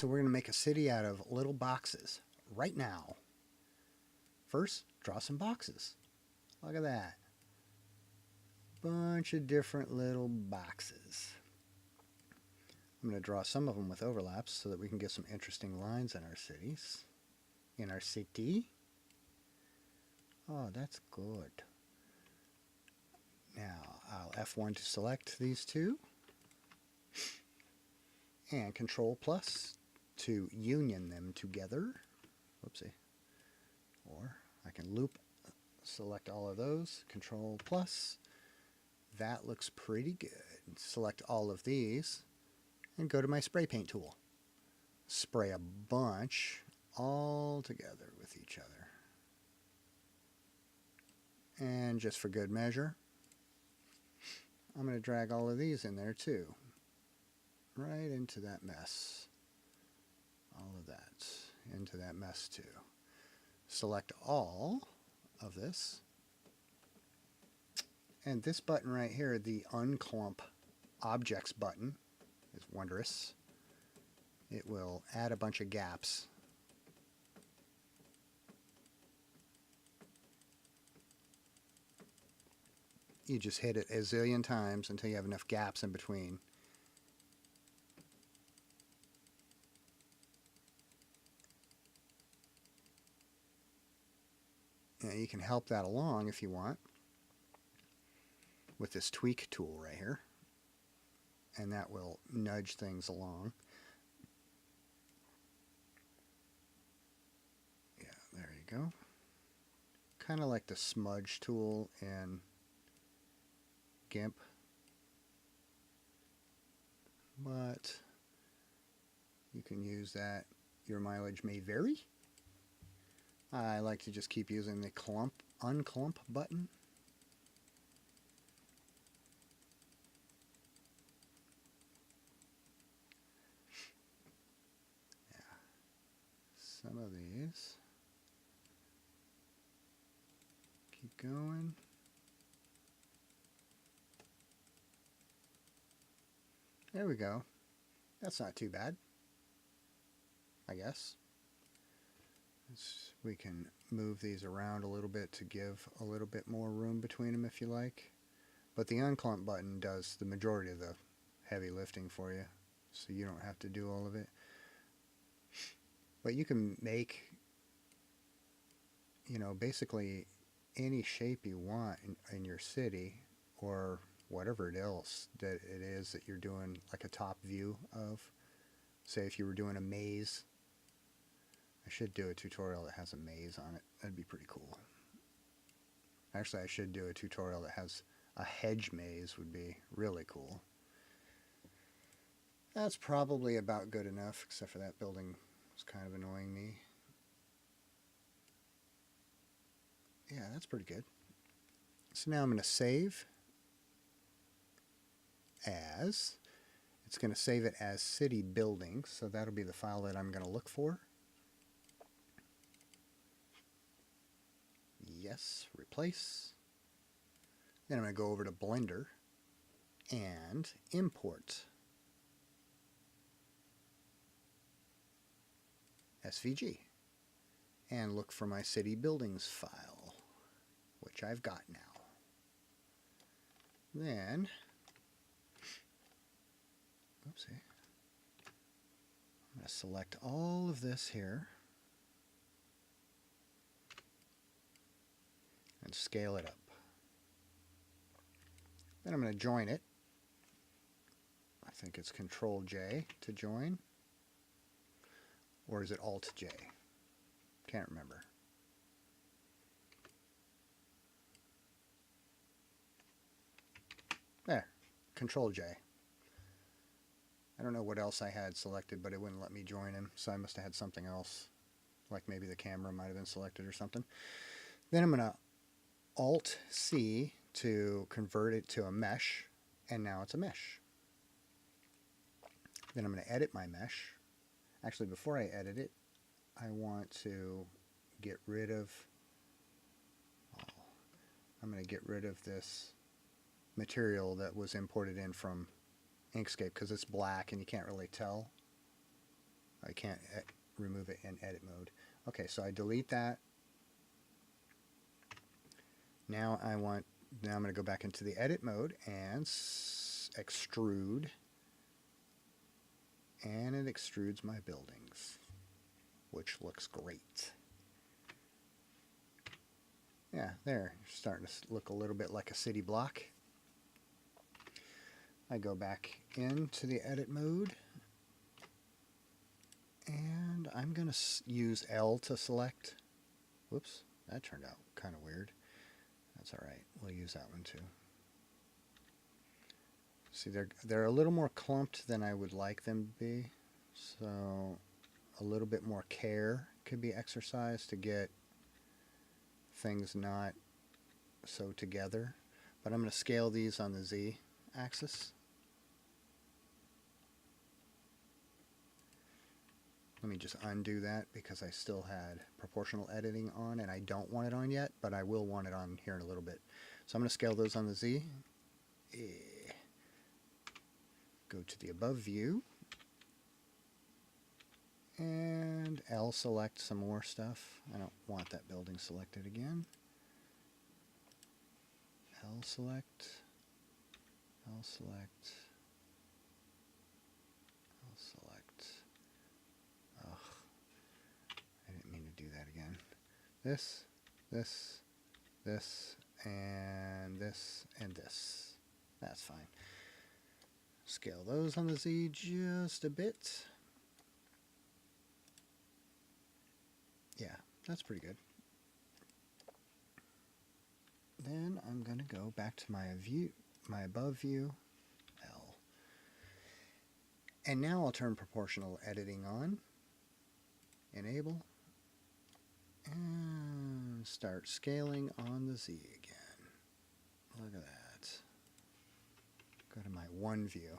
so we're going to make a city out of little boxes right now. First, draw some boxes. Look at that. Bunch of different little boxes. I'm going to draw some of them with overlaps so that we can get some interesting lines in our cities. In our city. Oh, that's good. Now, I'll F1 to select these two. And Control plus to union them together. Whoopsie. Or I can loop, select all of those. Control plus. That looks pretty good. Select all of these and go to my spray paint tool. Spray a bunch all together with each other. And just for good measure, I'm going to drag all of these in there too. Right into that mess. All of that into that mess too. Select all of this. And this button right here, the Unclump Objects button, is wondrous. It will add a bunch of gaps. You just hit it a zillion times until you have enough gaps in between. And you can help that along if you want with this tweak tool right here, and that will nudge things along. Yeah, there you go. Kind of like the smudge tool in GIMP, but you can use that. Your mileage may vary. I like to just keep using the unclump button. Yeah, some of these. Keep going. There we go. That's not too bad, I guess. We can move these around a little bit to give a little bit more room between them if you like. But the unclump button does the majority of the heavy lifting for you, so you don't have to do all of it. But you can make, you know, basically any shape you want in your city, or whatever else that it is that you're doing, like a top view of. Say if you were doing a maze. I should do a tutorial that has a maze on it. That'd be pretty cool. Actually, I should do a tutorial that has a hedge maze. Would be really cool. That's probably about good enough, except for that building was kind of annoying me. Yeah, that's pretty good. So now I'm going to save as, it's going to save it as city buildings, so that'll be the file that I'm going to look for. Yes, replace. Then I'm going to go over to Blender and import SVG and look for my city buildings file, which I've got now. Then, oopsie, I'm going to select all of this here and scale it up. Then I'm going to join it. I think it's Control J to join. Or is it Alt J? Can't remember. There, Control J. I don't know what else I had selected, but it wouldn't let me join him, so I must have had something else. Like maybe the camera might have been selected or something. Then I'm going to Alt C to convert it to a mesh, and now it's a mesh. Then I'm going to edit my mesh. Actually, before I edit it, I want to get rid of, I'm going to get rid of this material that was imported in from Inkscape because it's black and you can't really tell. I can't remove it in edit mode. Okay, so I delete that. Now I'm going to go back into the edit mode and extrude. And it extrudes my buildings, which looks great. Yeah, there, starting to look a little bit like a city block. I go back into the edit mode, and I'm going to use L to select. Whoops, that turned out kind of weird. That's all right, we'll use that one too. See, they're a little more clumped than I would like them to be, so a little bit more care could be exercised to get things not so together. But I'm going to scale these on the Z axis. Let me just undo that because I still had proportional editing on and I don't want it on yet, but I will want it on here in a little bit. So I'm going to scale those on the Z. Go to the above view and L select some more stuff. I don't want that building selected again. L select, L select, L select. Ugh, I didn't mean to do that again. This, this, this, and this, and this. That's fine. Scale those on the Z just a bit. Yeah, that's pretty good. Then I'm going to go back to my view, my above view, L. And now I'll turn proportional editing on, enable, and start scaling on the Z again. Look at that. Go to my one view.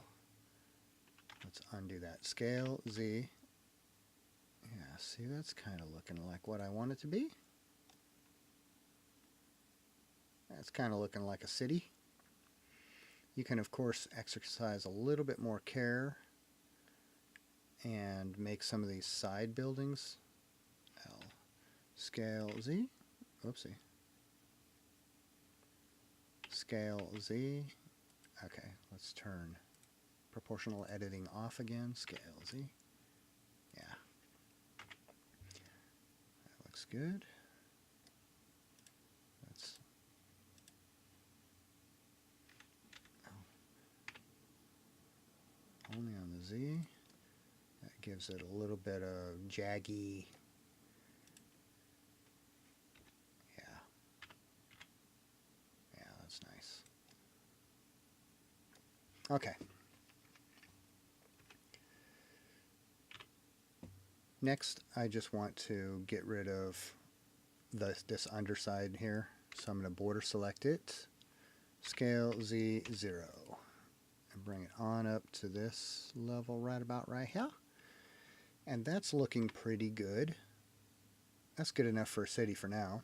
Let's undo that. Scale, Z. Yeah, see, that's kind of looking like what I want it to be. That's kind of looking like a city. You can, of course, exercise a little bit more care and make some of these side buildings. L. Scale, Z. Oopsie. Scale, Z. Okay, let's turn proportional editing off again. Scale, Z. Yeah. That looks good. That's only on the Z. That gives it a little bit of jaggy. Yeah. Yeah, that's nice. Okay. Next, I just want to get rid of this underside here. So I'm going to border select it, scale Z 0, and bring it on up to this level right about right here. And that's looking pretty good. That's good enough for a city for now.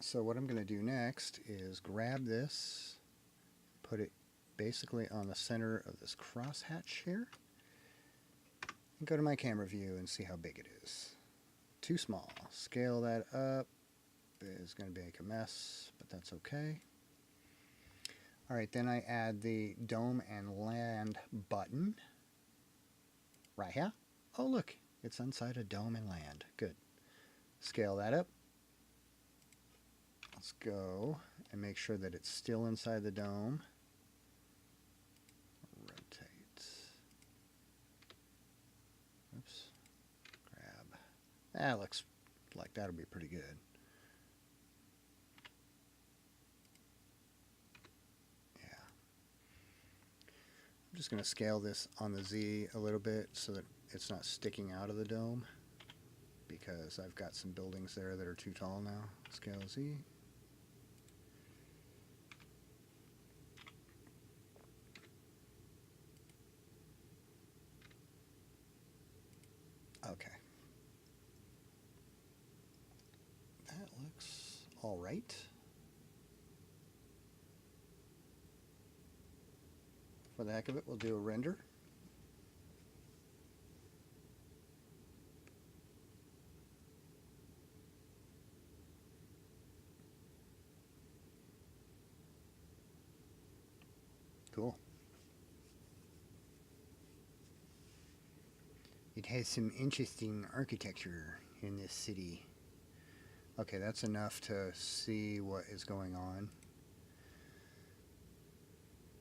So what I'm going to do next is grab this, put it basically on the center of this crosshatch here, and go to my camera view and see how big it is. Too small. Scale that up. It's going to make a mess, but that's okay. Alright, then I add the dome and land button right here. Oh look, it's inside a dome and land. Good. Scale that up. Let's go and make sure that it's still inside the dome. Rotate. Oops. Grab. That looks like that'll be pretty good. Yeah. I'm just going to scale this on the Z a little bit so that it's not sticking out of the dome, because I've got some buildings there that are too tall now. Scale Z. Okay. That looks all right. For the heck of it, we'll do a render. Cool. It has some interesting architecture in this city. Okay, that's enough to see what is going on.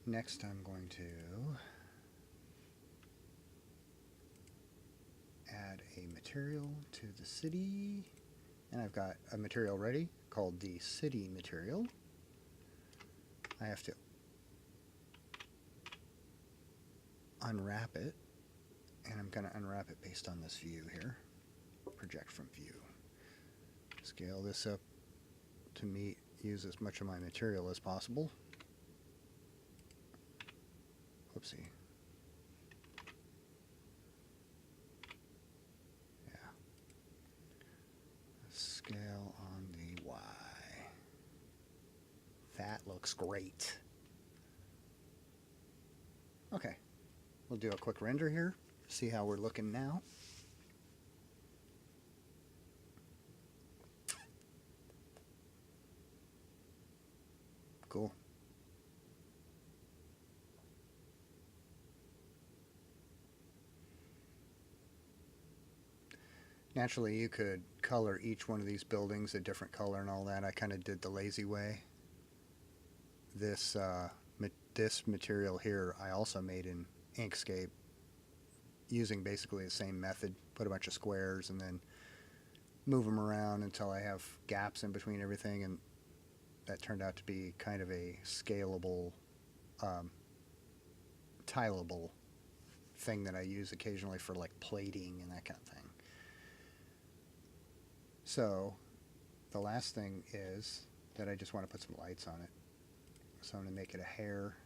Next, I'm going to add a material to the city. And I've got a material ready called the city material. I have to unwrap it. And I'm going to unwrap it based on this view here. Project from view. Scale this up to use as much of my material as possible. Whoopsie. Yeah. Scale on the Y. That looks great. Okay. We'll do a quick render here. See how we're looking now. Cool. Naturally, you could color each one of these buildings a different color and all that. I kind of did the lazy way. This material here I also made in Inkscape using basically the same method. Put a bunch of squares and then move them around until I have gaps in between everything, and that turned out to be kind of a scalable, tileable thing that I use occasionally for like plating and that kind of thing. So the last thing is that I just want to put some lights on it. So I'm going to make it a hair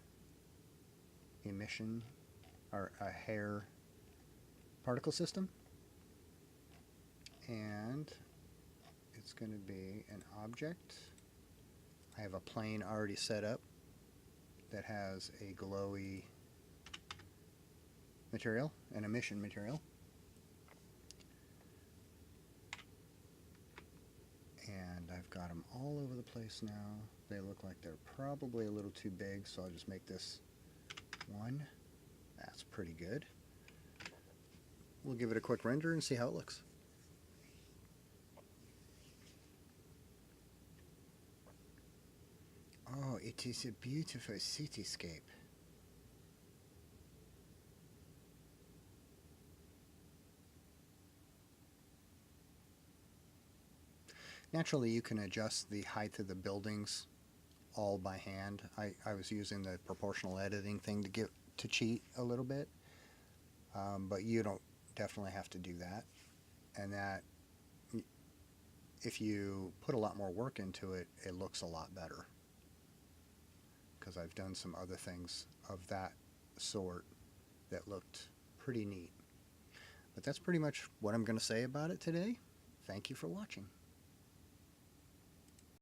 emission or a hair particle system. And it's going to be an object. I have a plane already set up that has a glowy material, an emission material. And I've got them all over the place now. They look like they're probably a little too big, so I'll just make this one. That's pretty good. We'll give it a quick render and see how it looks. Oh, it is a beautiful cityscape. Naturally, you can adjust the height of the buildings all by hand. I was using the proportional editing thing to cheat a little bit, but you don't definitely have to do that. And that, if you put a lot more work into it, it looks a lot better. Because I've done some other things of that sort that looked pretty neat. But that's pretty much what I'm going to say about it today. Thank you for watching.